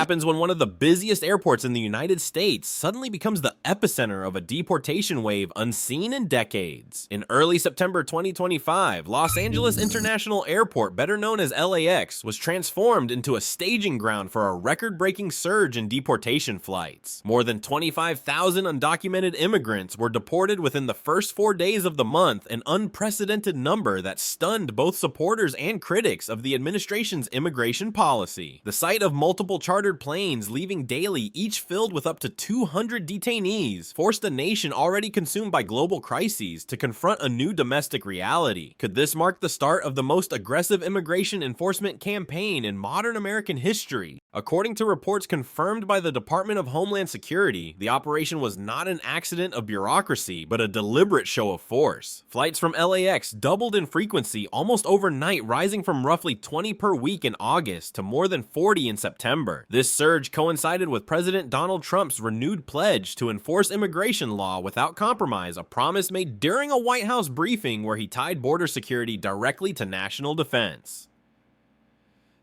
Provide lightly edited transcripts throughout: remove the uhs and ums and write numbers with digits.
happens when one of the busiest airports in the United States suddenly becomes the epicenter of a deportation wave unseen in decades. In early September 2025, Los Angeles International Airport, better known as LAX, was transformed into a staging ground for a record-breaking surge in deportation flights. More than 25,000 undocumented immigrants were deported within the first 4 days of the month, an unprecedented number that stunned both supporters and critics of the administration's immigration policy. The sight of multiple chartered planes leaving daily, each filled with up to 200 detainees, forced a nation already consumed by global crises to confront a new domestic reality. Could this mark the start of the most aggressive immigration enforcement campaign in modern American history? According to reports confirmed by the Department of Homeland Security, the operation was not an accident of bureaucracy, but a deliberate show of force. Flights from LAX doubled in frequency almost overnight, rising from roughly 20 per week in August to more than 40 in September. This surge coincided with President Donald Trump's renewed pledge to enforce immigration law without compromise, a promise made during a White House briefing where he tied border security directly to national defense.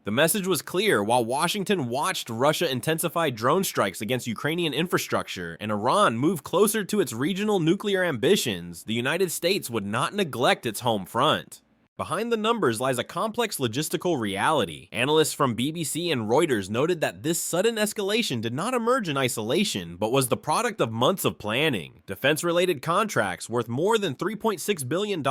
The message was clear: while Washington watched Russia intensify drone strikes against Ukrainian infrastructure and Iran move closer to its regional nuclear ambitions, the United States would not neglect its home front. Behind the numbers lies a complex logistical reality. Analysts from BBC and Reuters noted that this sudden escalation did not emerge in isolation, but was the product of months of planning. Defense-related contracts worth more than $3.6 billion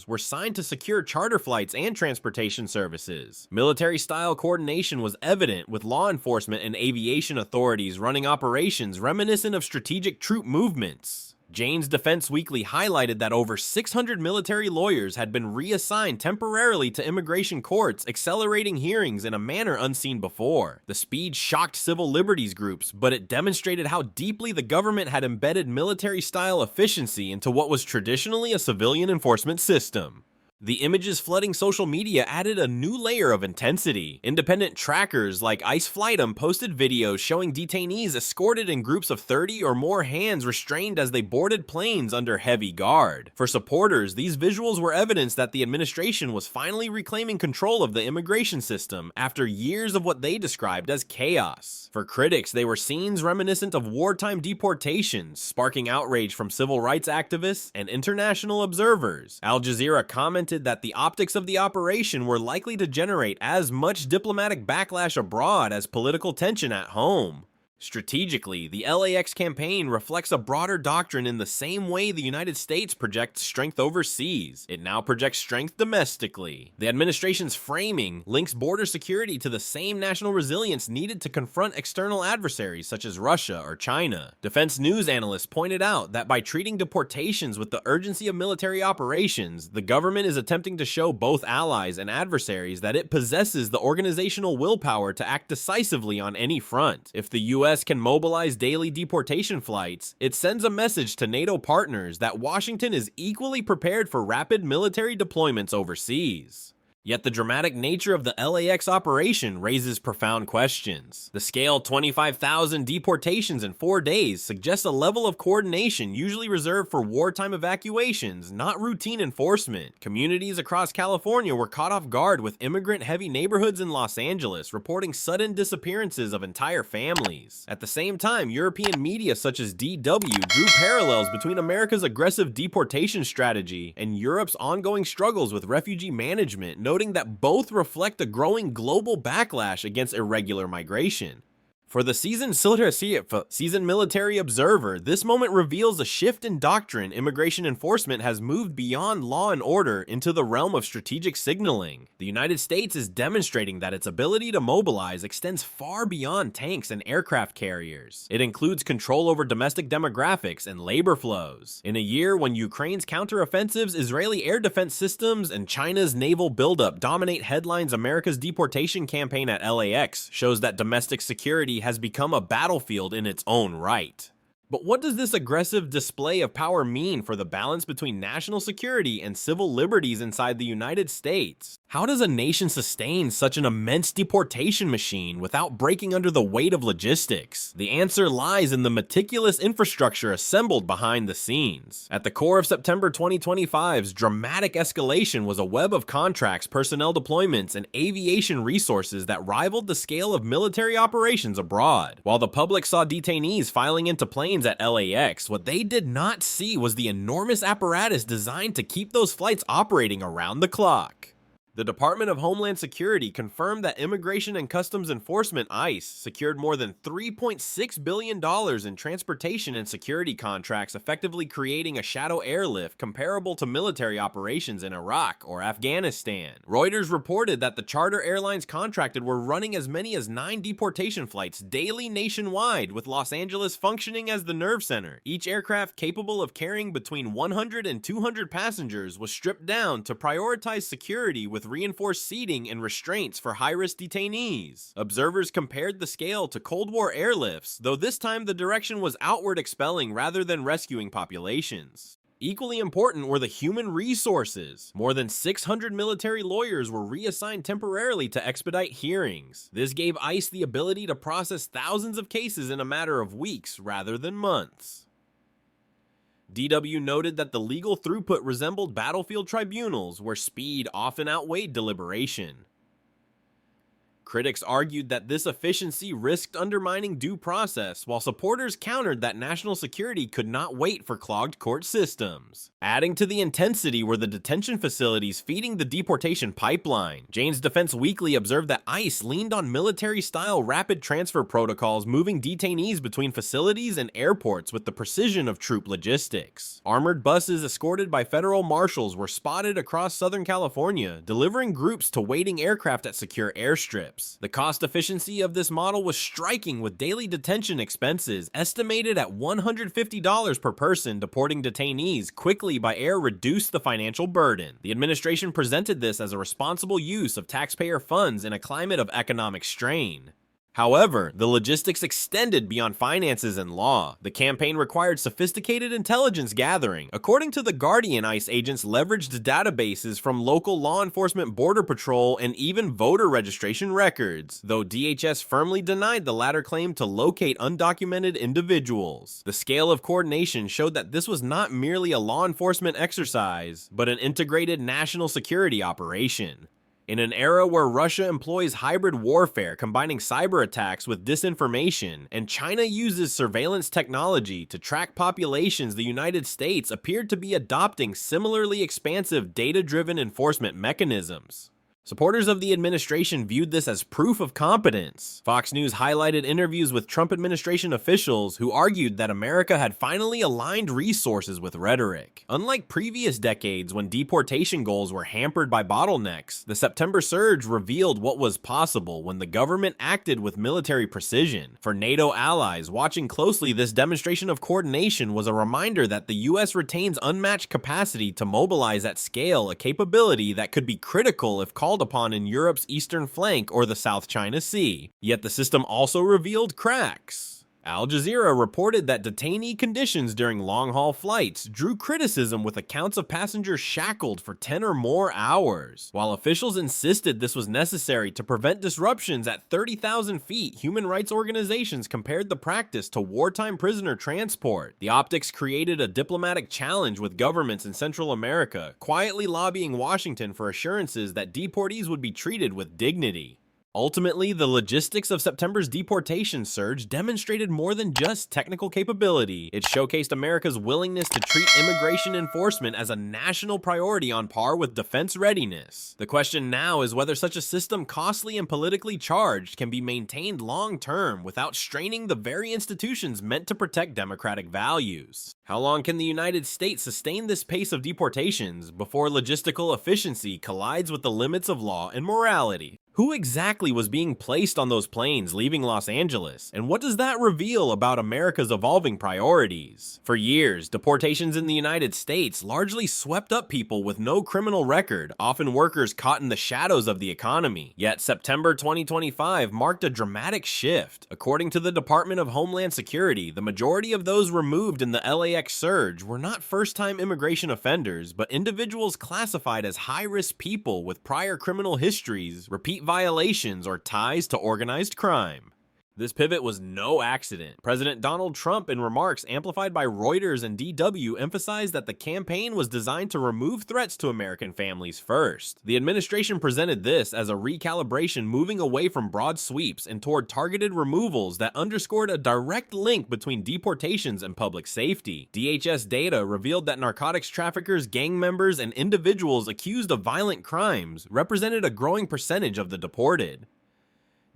were signed to secure charter flights and transportation services. Military-style coordination was evident, with law enforcement and aviation authorities running operations reminiscent of strategic troop movements. Jane's Defense Weekly highlighted that over 600 military lawyers had been reassigned temporarily to immigration courts, accelerating hearings in a manner unseen before. The speed shocked civil liberties groups, but it demonstrated how deeply the government had embedded military-style efficiency into what was traditionally a civilian enforcement system. The images flooding social media added a new layer of intensity. Independent trackers like ICE Flightum posted videos showing detainees escorted in groups of 30 or more, hands restrained as they boarded planes under heavy guard. For supporters, these visuals were evidence that the administration was finally reclaiming control of the immigration system after years of what they described as chaos. For critics, they were scenes reminiscent of wartime deportations, sparking outrage from civil rights activists and international observers. Al Jazeera commented that the optics of the operation were likely to generate as much diplomatic backlash abroad as political tension at home. Strategically, the LAX campaign reflects a broader doctrine in the same way the United States projects strength overseas. It now projects strength domestically. The administration's framing links border security to the same national resilience needed to confront external adversaries such as Russia or China. Defense news analysts pointed out that by treating deportations with the urgency of military operations, the government is attempting to show both allies and adversaries that it possesses the organizational willpower to act decisively on any front. If the U.S. can mobilize daily deportation flights, it sends a message to NATO partners that Washington is equally prepared for rapid military deployments overseas. Yet the dramatic nature of the LAX operation raises profound questions. The scale 25,000 deportations in 4 days suggests a level of coordination usually reserved for wartime evacuations, not routine enforcement. Communities across California were caught off guard, with immigrant-heavy neighborhoods in Los Angeles reporting sudden disappearances of entire families. At the same time, European media such as DW drew parallels between America's aggressive deportation strategy and Europe's ongoing struggles with refugee management, noting that both reflect a growing global backlash against irregular migration. For the seasoned military observer, this moment reveals a shift in doctrine. Immigration enforcement has moved beyond law and order into the realm of strategic signaling. The United States is demonstrating that its ability to mobilize extends far beyond tanks and aircraft carriers. It includes control over domestic demographics and labor flows. In a year when Ukraine's counteroffensives, Israeli air defense systems, and China's naval buildup dominate headlines, America's deportation campaign at LAX shows that domestic security has become a battlefield in its own right. But what does this aggressive display of power mean for the balance between national security and civil liberties inside the United States? How does a nation sustain such an immense deportation machine without breaking under the weight of logistics? The answer lies in the meticulous infrastructure assembled behind the scenes. At the core of September 2025's dramatic escalation was a web of contracts, personnel deployments, and aviation resources that rivaled the scale of military operations abroad. While the public saw detainees filing into planes at LAX, what they did not see was the enormous apparatus designed to keep those flights operating around the clock. The Department of Homeland Security confirmed that Immigration and Customs Enforcement (ICE) secured more than $3.6 billion in transportation and security contracts, effectively creating a shadow airlift comparable to military operations in Iraq or Afghanistan. Reuters reported that the charter airlines contracted were running as many as 9 deportation flights daily nationwide, with Los Angeles functioning as the nerve center. Each aircraft capable of carrying between 100 and 200 passengers was stripped down to prioritize security with reinforced seating and restraints for high-risk detainees. Observers compared the scale to Cold War airlifts, though this time the direction was outward expelling rather than rescuing populations. Equally important were the human resources. More than 600 military lawyers were reassigned temporarily to expedite hearings. This gave ICE the ability to process thousands of cases in a matter of weeks rather than months. DW noted that the legal throughput resembled battlefield tribunals, where speed often outweighed deliberation. Critics argued that this efficiency risked undermining due process, while supporters countered that national security could not wait for clogged court systems. Adding to the intensity were the detention facilities feeding the deportation pipeline. Jane's Defense Weekly observed that ICE leaned on military-style rapid transfer protocols, moving detainees between facilities and airports with the precision of troop logistics. Armored buses escorted by federal marshals were spotted across Southern California, delivering groups to waiting aircraft at secure airstrips. The cost efficiency of this model was striking, with daily detention expenses estimated at $150 per person. Deporting detainees quickly by air reduced the financial burden. The administration presented this as a responsible use of taxpayer funds in a climate of economic strain. However, the logistics extended beyond finances and law. The campaign required sophisticated intelligence gathering. According to The Guardian, ICE agents leveraged databases from local law enforcement, border patrol, and even voter registration records, though DHS firmly denied the latter claim to locate undocumented individuals. The scale of coordination showed that this was not merely a law enforcement exercise, but an integrated national security operation. In an era where Russia employs hybrid warfare, combining cyber attacks with disinformation, and China uses surveillance technology to track populations, the United States appeared to be adopting similarly expansive data-driven enforcement mechanisms. Supporters of the administration viewed this as proof of competence. Fox News highlighted interviews with Trump administration officials who argued that America had finally aligned resources with rhetoric. Unlike previous decades when deportation goals were hampered by bottlenecks, the September surge revealed what was possible when the government acted with military precision. For NATO allies watching closely, this demonstration of coordination was a reminder that the US retains unmatched capacity to mobilize at scale, a capability that could be critical if called upon in Europe's eastern flank or the South China Sea. Yet the system also revealed cracks. Al Jazeera reported that detainee conditions during long-haul flights drew criticism, with accounts of passengers shackled for 10 or more hours. While officials insisted this was necessary to prevent disruptions at 30,000 feet, human rights organizations compared the practice to wartime prisoner transport. The optics created a diplomatic challenge, with governments in Central America quietly lobbying Washington for assurances that deportees would be treated with dignity. Ultimately, the logistics of September's deportation surge demonstrated more than just technical capability. It showcased America's willingness to treat immigration enforcement as a national priority on par with defense readiness. The question now is whether such a system, costly and politically charged, can be maintained long-term without straining the very institutions meant to protect democratic values. How long can the United States sustain this pace of deportations before logistical efficiency collides with the limits of law and morality? Who exactly was being placed on those planes leaving Los Angeles, and what does that reveal about America's evolving priorities? For years, deportations in the United States largely swept up people with no criminal record, often workers caught in the shadows of the economy. Yet September 2025 marked a dramatic shift. According to the Department of Homeland Security, the majority of those removed in the LAX surge were not first-time immigration offenders, but individuals classified as high-risk people with prior criminal histories, repeat violations, or ties to organized crime. This pivot was no accident. President Donald Trump, in remarks amplified by Reuters and DW, emphasized that the campaign was designed to remove threats to American families first. The administration presented this as a recalibration, moving away from broad sweeps and toward targeted removals that underscored a direct link between deportations and public safety. DHS data revealed that narcotics traffickers, gang members, and individuals accused of violent crimes represented a growing percentage of the deported.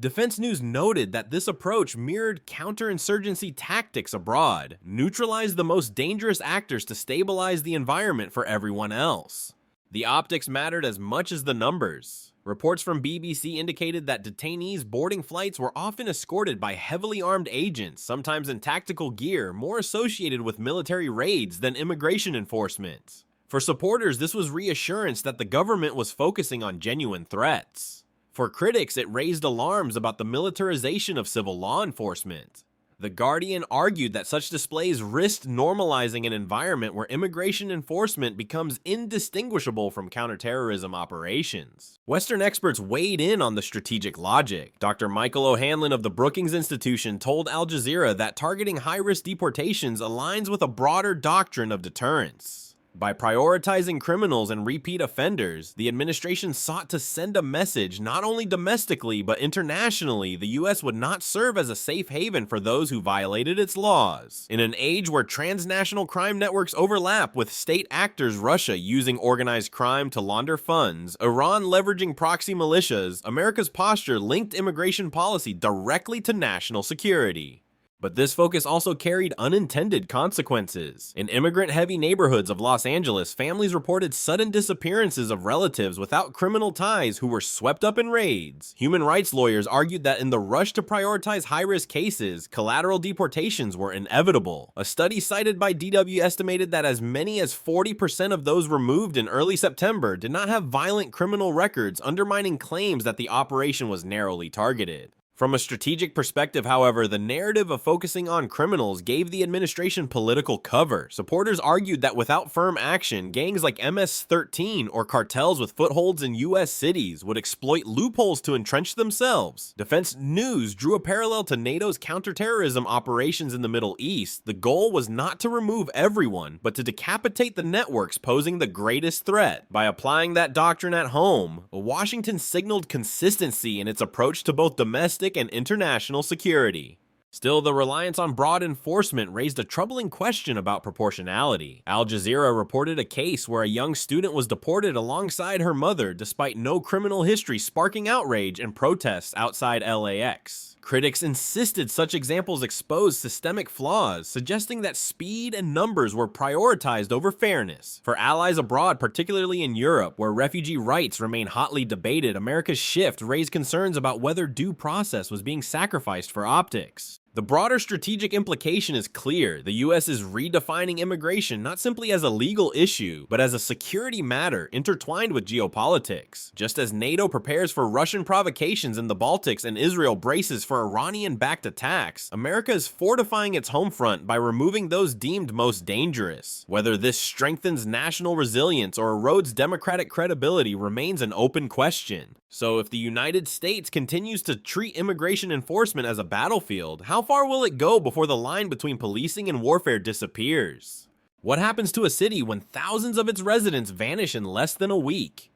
Defense News noted that this approach mirrored counterinsurgency tactics abroad, neutralized the most dangerous actors to stabilize the environment for everyone else. The optics mattered as much as the numbers. Reports from BBC indicated that detainees boarding flights were often escorted by heavily armed agents, sometimes in tactical gear, more associated with military raids than immigration enforcement. For supporters, this was reassurance that the government was focusing on genuine threats. For critics, it raised alarms about the militarization of civil law enforcement. The Guardian argued that such displays risked normalizing an environment where immigration enforcement becomes indistinguishable from counterterrorism operations. Western experts weighed in on the strategic logic. Dr. Michael O'Hanlon of the Brookings Institution told Al Jazeera that targeting high-risk deportations aligns with a broader doctrine of deterrence. By prioritizing criminals and repeat offenders, the administration sought to send a message not only domestically but internationally the US would not serve as a safe haven for those who violated its laws. In an age where transnational crime networks overlap with state actors, Russia using organized crime to launder funds, Iran leveraging proxy militias, America's posture linked immigration policy directly to national security. But this focus also carried unintended consequences. In immigrant-heavy neighborhoods of Los Angeles, families reported sudden disappearances of relatives without criminal ties who were swept up in raids. Human rights lawyers argued that in the rush to prioritize high-risk cases, collateral deportations were inevitable. A study cited by DW estimated that as many as 40% of those removed in early September did not have violent criminal records, undermining claims that the operation was narrowly targeted. From a strategic perspective, however, the narrative of focusing on criminals gave the administration political cover. Supporters argued that without firm action, gangs like MS-13 or cartels with footholds in U.S. cities would exploit loopholes to entrench themselves. Defense News drew a parallel to NATO's counterterrorism operations in the Middle East. The goal was not to remove everyone, but to decapitate the networks posing the greatest threat. By applying that doctrine at home, Washington signaled consistency in its approach to both domestic and international security. Still, the reliance on broad enforcement raised a troubling question about proportionality. Al Jazeera reported a case where a young student was deported alongside her mother despite no criminal history, sparking outrage and protests outside LAX. Critics insisted such examples exposed systemic flaws, suggesting that speed and numbers were prioritized over fairness. For allies abroad, particularly in Europe, where refugee rights remain hotly debated, America's shift raised concerns about whether due process was being sacrificed for optics. The broader strategic implication is clear. The US is redefining immigration not simply as a legal issue, but as a security matter intertwined with geopolitics. Just as NATO prepares for Russian provocations in the Baltics and Israel braces for Iranian-backed attacks, America is fortifying its home front by removing those deemed most dangerous. Whether this strengthens national resilience or erodes democratic credibility remains an open question. So if the United States continues to treat immigration enforcement as a battlefield, how far will it go before the line between policing and warfare disappears? What happens to a city when thousands of its residents vanish in less than a week?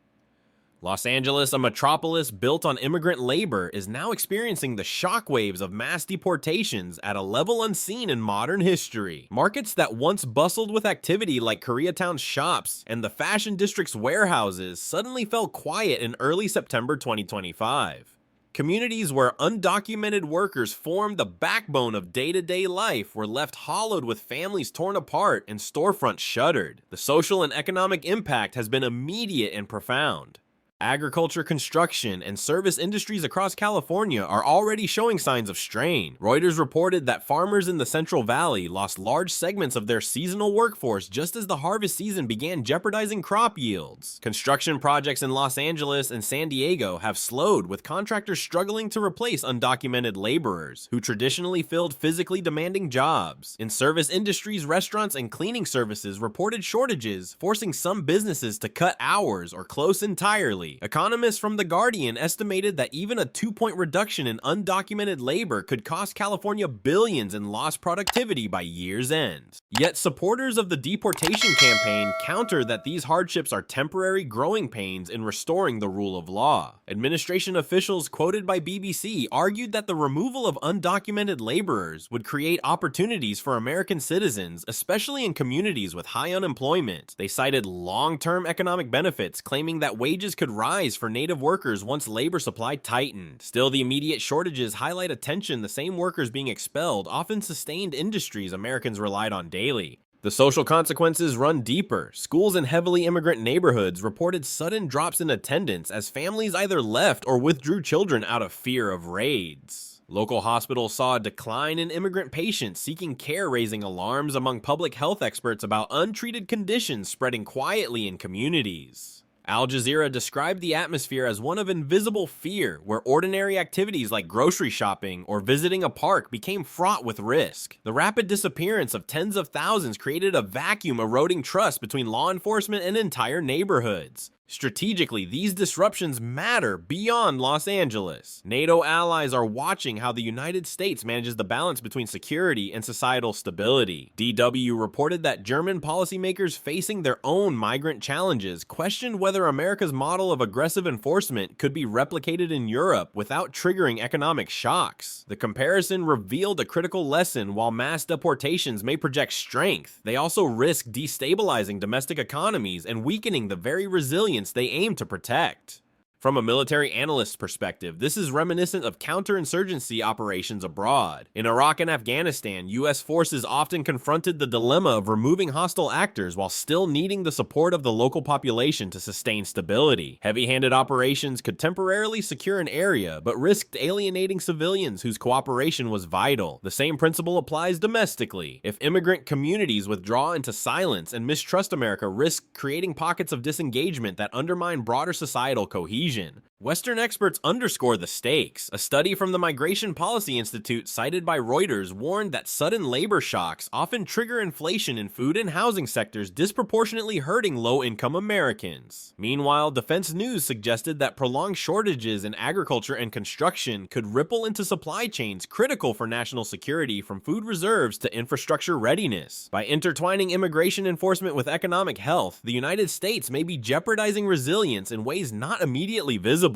Los Angeles, a metropolis built on immigrant labor, is now experiencing the shockwaves of mass deportations at a level unseen in modern history. Markets that once bustled with activity like Koreatown's shops and the fashion district's warehouses suddenly fell quiet in early September 2025. Communities where undocumented workers formed the backbone of day-to-day life were left hollowed with families torn apart and storefronts shuttered. The social and economic impact has been immediate and profound. Agriculture, construction, and service industries across California are already showing signs of strain. Reuters reported that farmers in the Central Valley lost large segments of their seasonal workforce just as the harvest season began, jeopardizing crop yields. Construction projects in Los Angeles and San Diego have slowed, with contractors struggling to replace undocumented laborers who traditionally filled physically demanding jobs. In service industries, restaurants and cleaning services reported shortages, forcing some businesses to cut hours or close entirely. Economists from The Guardian estimated that even a 2-point reduction in undocumented labor could cost California billions in lost productivity by year's end. Yet supporters of the deportation campaign counter that these hardships are temporary growing pains in restoring the rule of law. Administration officials quoted by BBC argued that the removal of undocumented laborers would create opportunities for American citizens, especially in communities with high unemployment. They cited long-term economic benefits, claiming that wages could rise for native workers once labor supply tightened. Still, the immediate shortages highlight a tension the same workers being expelled often sustained industries Americans relied on daily. The social consequences run deeper. Schools in heavily immigrant neighborhoods reported sudden drops in attendance as families either left or withdrew children out of fear of raids. Local hospitals saw a decline in immigrant patients seeking care, raising alarms among public health experts about untreated conditions spreading quietly in communities. Al Jazeera described the atmosphere as one of invisible fear, where ordinary activities like grocery shopping or visiting a park became fraught with risk. The rapid disappearance of tens of thousands created a vacuum, eroding trust between law enforcement and entire neighborhoods. Strategically, these disruptions matter beyond Los Angeles. NATO allies are watching how the United States manages the balance between security and societal stability. DW reported that German policymakers facing their own migrant challenges questioned whether America's model of aggressive enforcement could be replicated in Europe without triggering economic shocks. The comparison revealed a critical lesson. While mass deportations may project strength, they also risk destabilizing domestic economies and weakening the very resilience they aim to protect. From a military analyst's perspective, this is reminiscent of counterinsurgency operations abroad. In Iraq and Afghanistan, U.S. forces often confronted the dilemma of removing hostile actors while still needing the support of the local population to sustain stability. Heavy-handed operations could temporarily secure an area, but risked alienating civilians whose cooperation was vital. The same principle applies domestically. If immigrant communities withdraw into silence and mistrust America, risk creating pockets of disengagement that undermine broader societal cohesion. Western experts underscore the stakes. A study from the Migration Policy Institute cited by Reuters warned that sudden labor shocks often trigger inflation in food and housing sectors, disproportionately hurting low-income Americans. Meanwhile, Defense News suggested that prolonged shortages in agriculture and construction could ripple into supply chains critical for national security, from food reserves to infrastructure readiness. By intertwining immigration enforcement with economic health, the United States may be jeopardizing resilience in ways not immediately visible.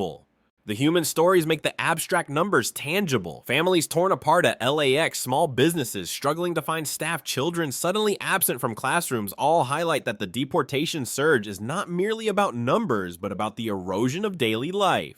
The human stories make the abstract numbers tangible. Families torn apart at LAX, small businesses struggling to find staff, children suddenly absent from classrooms, all highlight that the deportation surge is not merely about numbers, but about the erosion of daily life.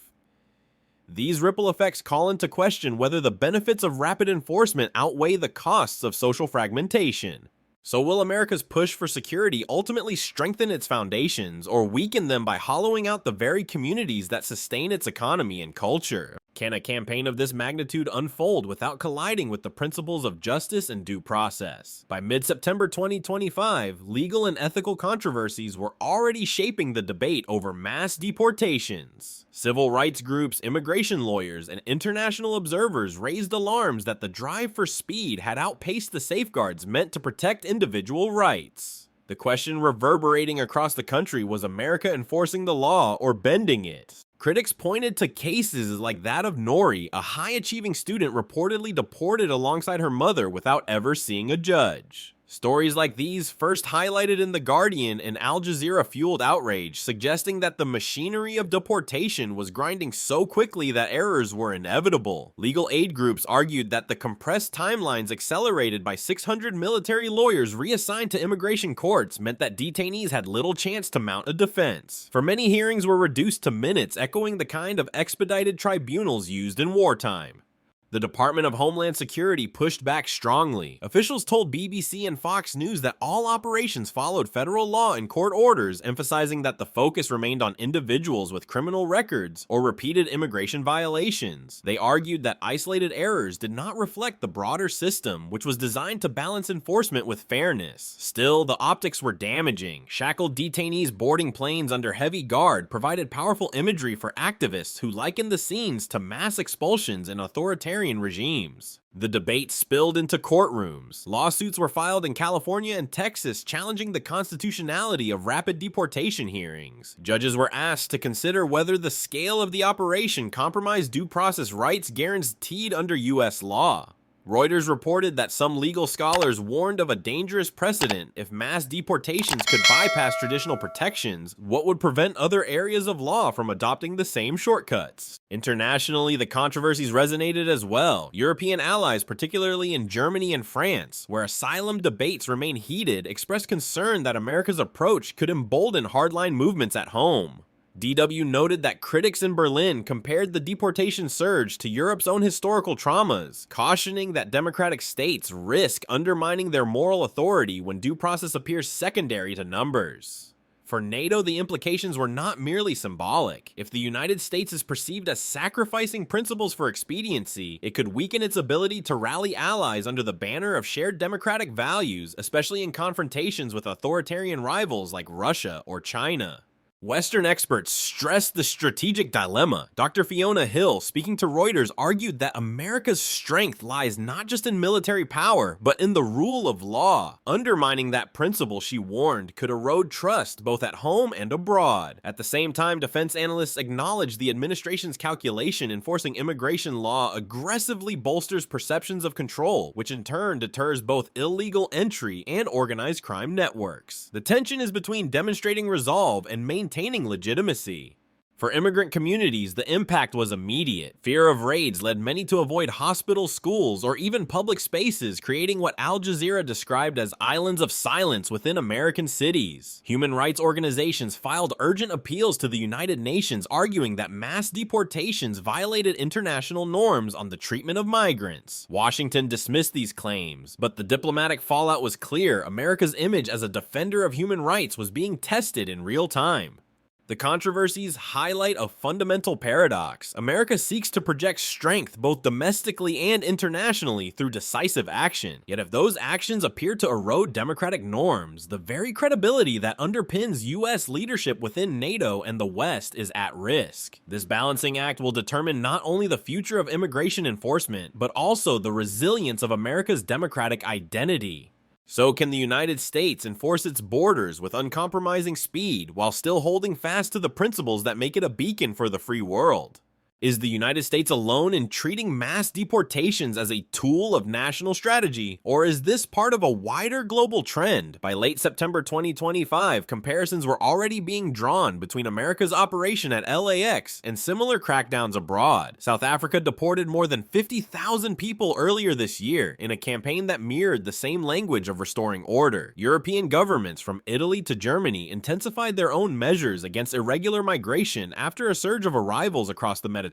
These ripple effects call into question whether the benefits of rapid enforcement outweigh the costs of social fragmentation. So will America's push for security ultimately strengthen its foundations, or weaken them by hollowing out the very communities that sustain its economy and culture? Can a campaign of this magnitude unfold without colliding with the principles of justice and due process? By mid-September 2025, legal and ethical controversies were already shaping the debate over mass deportations. Civil rights groups, immigration lawyers, and international observers raised alarms that the drive for speed had outpaced the safeguards meant to protect individual rights. The question reverberating across the country was America enforcing the law or bending it? Critics pointed to cases like that of Nori, a high-achieving student reportedly deported alongside her mother without ever seeing a judge. Stories like these, first highlighted in The Guardian and Al Jazeera, fueled outrage, suggesting that the machinery of deportation was grinding so quickly that errors were inevitable. Legal aid groups argued that the compressed timelines accelerated by 600 military lawyers reassigned to immigration courts meant that detainees had little chance to mount a defense. For many, hearings were reduced to minutes, echoing the kind of expedited tribunals used in wartime. The Department of Homeland Security pushed back strongly. Officials told BBC and Fox News that all operations followed federal law and court orders, emphasizing that the focus remained on individuals with criminal records or repeated immigration violations. They argued that isolated errors did not reflect the broader system, which was designed to balance enforcement with fairness. Still, the optics were damaging. Shackled detainees boarding planes under heavy guard provided powerful imagery for activists who likened the scenes to mass expulsions in authoritarian regimes. The debate spilled into courtrooms. Lawsuits were filed in California and Texas challenging the constitutionality of rapid deportation hearings. Judges were asked to consider whether the scale of the operation compromised due process rights guaranteed under U.S. law. Reuters reported that some legal scholars warned of a dangerous precedent if mass deportations could bypass traditional protections. What would prevent other areas of law from adopting the same shortcuts? Internationally, the controversies resonated as well. European allies, particularly in Germany and France, where asylum debates remain heated, expressed concern that America's approach could embolden hardline movements at home. DW noted that critics in Berlin compared the deportation surge to Europe's own historical traumas, cautioning that democratic states risk undermining their moral authority when due process appears secondary to numbers. For NATO, the implications were not merely symbolic. If the United States is perceived as sacrificing principles for expediency, it could weaken its ability to rally allies under the banner of shared democratic values, especially in confrontations with authoritarian rivals like Russia or China. Western experts stressed the strategic dilemma. Dr. Fiona Hill, speaking to Reuters, argued that America's strength lies not just in military power, but in the rule of law. Undermining that principle, she warned, could erode trust both at home and abroad. At the same time, defense analysts acknowledged the administration's calculation enforcing immigration law aggressively bolsters perceptions of control, which in turn deters both illegal entry and organized crime networks. The tension is between demonstrating resolve and maintaining legitimacy. For immigrant communities, the impact was immediate. Fear of raids led many to avoid hospitals, schools, or even public spaces, creating what Al Jazeera described as islands of silence within American cities. Human rights organizations filed urgent appeals to the United Nations, arguing that mass deportations violated international norms on the treatment of migrants. Washington dismissed these claims, but the diplomatic fallout was clear. America's image as a defender of human rights was being tested in real time. The controversies highlight a fundamental paradox. America seeks to project strength both domestically and internationally through decisive action. Yet if those actions appear to erode democratic norms, the very credibility that underpins U.S. leadership within NATO and the West is at risk. This balancing act will determine not only the future of immigration enforcement, but also the resilience of America's democratic identity. So can the United States enforce its borders with uncompromising speed while still holding fast to the principles that make it a beacon for the free world? Is the United States alone in treating mass deportations as a tool of national strategy, or is this part of a wider global trend? By late September 2025, comparisons were already being drawn between America's operation at LAX and similar crackdowns abroad. South Africa deported more than 50,000 people earlier this year in a campaign that mirrored the same language of restoring order. European governments from Italy to Germany intensified their own measures against irregular migration after a surge of arrivals across the Mediterranean.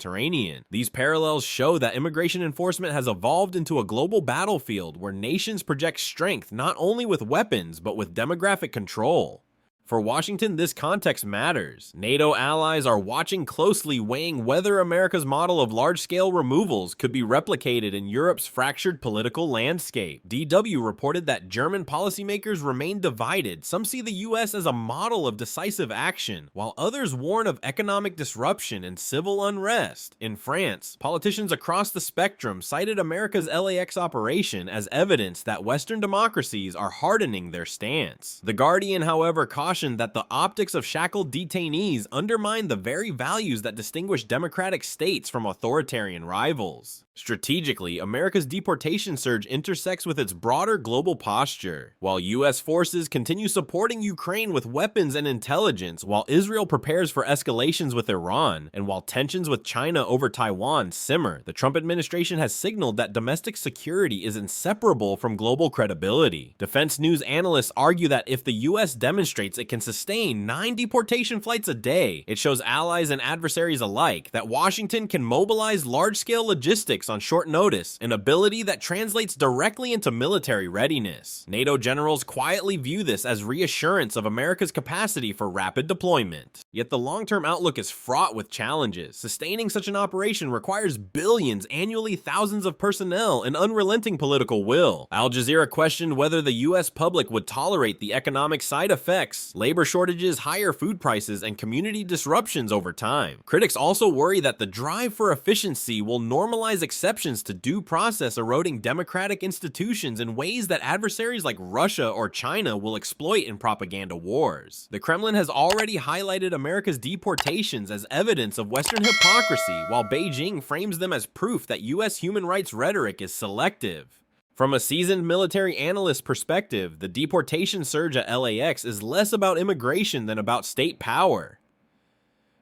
These parallels show that immigration enforcement has evolved into a global battlefield where nations project strength not only with weapons, but with demographic control. For Washington, this context matters. NATO allies are watching closely, weighing whether America's model of large-scale removals could be replicated in Europe's fractured political landscape. DW reported that German policymakers remain divided. Some see the U.S. as a model of decisive action, while others warn of economic disruption and civil unrest. In France, politicians across the spectrum cited America's LAX operation as evidence that Western democracies are hardening their stance. The Guardian, however, cautioned that the optics of shackled detainees undermine the very values that distinguish democratic states from authoritarian rivals. Strategically, America's deportation surge intersects with its broader global posture. While U.S. forces continue supporting Ukraine with weapons and intelligence, while Israel prepares for escalations with Iran, and while tensions with China over Taiwan simmer, the Trump administration has signaled that domestic security is inseparable from global credibility. Defense news analysts argue that if the U.S. demonstrates it it can sustain 9 deportation flights a day. It shows allies and adversaries alike that Washington can mobilize large-scale logistics on short notice, an ability that translates directly into military readiness. NATO generals quietly view this as reassurance of America's capacity for rapid deployment. Yet the long-term outlook is fraught with challenges. Sustaining such an operation requires billions annually, thousands of personnel, and unrelenting political will. Al Jazeera questioned whether the US public would tolerate the economic side effects, labor shortages, higher food prices, and community disruptions over time. Critics also worry that the drive for efficiency will normalize exceptions to due process, eroding democratic institutions in ways that adversaries like Russia or China will exploit in propaganda wars. The Kremlin has already highlighted America's deportations as evidence of Western hypocrisy, while Beijing frames them as proof that US human rights rhetoric is selective. From a seasoned military analyst perspective, the deportation surge at LAX is less about immigration than about state power.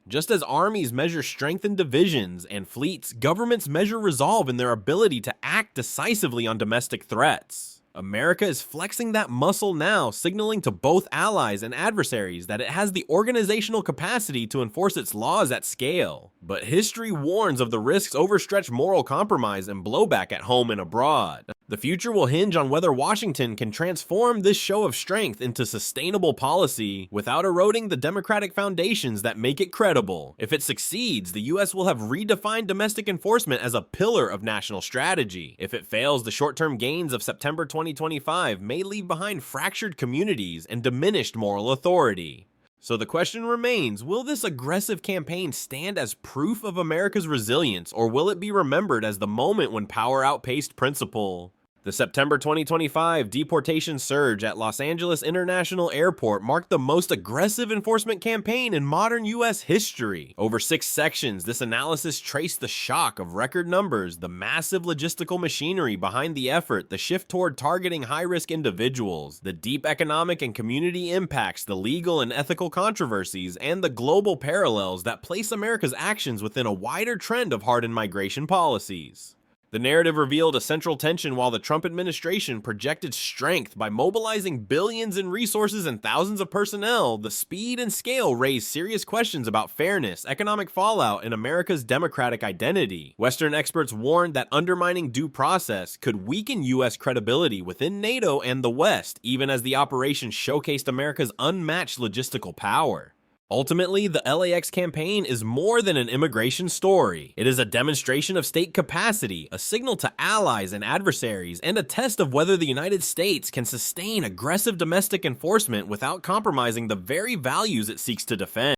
Just as armies measure strength in divisions and fleets, governments measure resolve in their ability to act decisively on domestic threats. America is flexing that muscle now, signaling to both allies and adversaries that it has the organizational capacity to enforce its laws at scale. But history warns of the risks overstretched moral compromise and blowback at home and abroad. The future will hinge on whether Washington can transform this show of strength into sustainable policy without eroding the democratic foundations that make it credible. If it succeeds, the US will have redefined domestic enforcement as a pillar of national strategy. If it fails, the short-term gains of September 2025 may leave behind fractured communities and diminished moral authority. So the question remains, will this aggressive campaign stand as proof of America's resilience, or will it be remembered as the moment when power outpaced principle? The September 2025 deportation surge at Los Angeles International Airport marked the most aggressive enforcement campaign in modern US history. Over 6 sections, this analysis traced the shock of record numbers, the massive logistical machinery behind the effort, the shift toward targeting high-risk individuals, the deep economic and community impacts, the legal and ethical controversies, and the global parallels that place America's actions within a wider trend of hardened migration policies. The narrative revealed a central tension while the Trump administration projected strength by mobilizing billions in resources and thousands of personnel. The speed and scale raised serious questions about fairness, economic fallout, and America's democratic identity. Western experts warned that undermining due process could weaken US credibility within NATO and the West, even as the operation showcased America's unmatched logistical power. Ultimately, the LAX campaign is more than an immigration story. It is a demonstration of state capacity, a signal to allies and adversaries, and a test of whether the United States can sustain aggressive domestic enforcement without compromising the very values it seeks to defend.